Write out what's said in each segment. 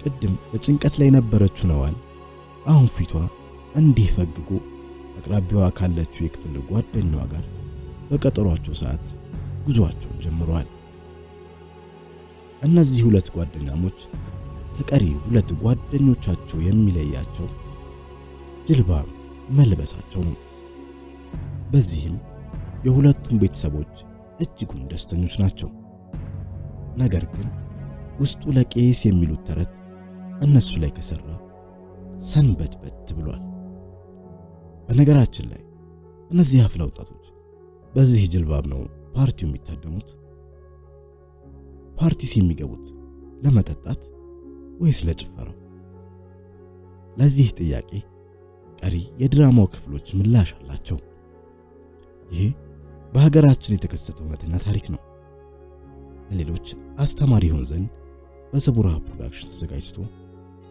ቅድም በጭንቀት ላይ ነበረችው ነዋል አሁን ፊቷ እንዲህ ፈግጎ አቅራቢያዋ ካለችው የክፍል ጓደኛዋ ጋር በቀጠሯቸው ሰዓት ጉዟቸውን ጀምረዋል። እነዚህ ሁለት ጓደኛሞች ከቀሪ ሁለት ጓደኞቻቸው የሚለያቸው ጅልባብ መልበሳቸው ነው። በዚህም የሁለቱም ቤተሰቦች እጅጉን ደስተኞች ናቸው። ነገር ግን ውስጡ ለቄስ የሚሉት ተረት እነሱ ላይ ከሰራ ሰንበትበት ብሏል። በነገራችን ላይ እነዚህ አፍላ ወጣቶች በዚህ ጅልባብ ነው ፓርቲው የሚታደሙት። ፓርቲስ የሚገቡት ለመጠጣት ወይስ ለጭፈራው? ለዚህ ጥያቄ ቀሪ የድራማው ክፍሎች ምላሽ አላቸው። ይህ በሀገራችን የተከሰተ እውነተኛ ታሪክ ነው። ለሌሎች አስተማሪ ይሆን ዘንድ በሰቡራ ፕሮዳክሽን ተዘጋጅቶ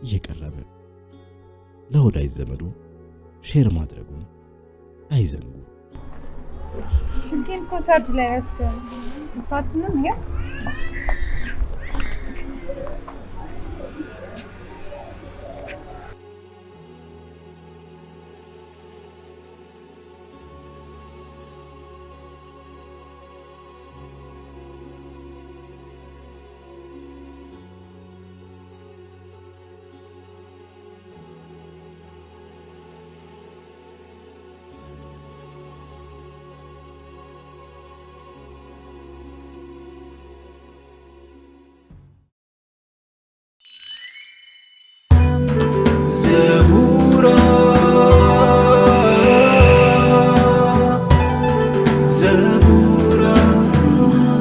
እየቀረበ ለወዳጅ ዘመዱ ሼር ማድረጉን አይዘንጉ። ግን ኮንሰርት ላይ ሳትንም ያ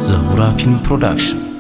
Zabura Film Production.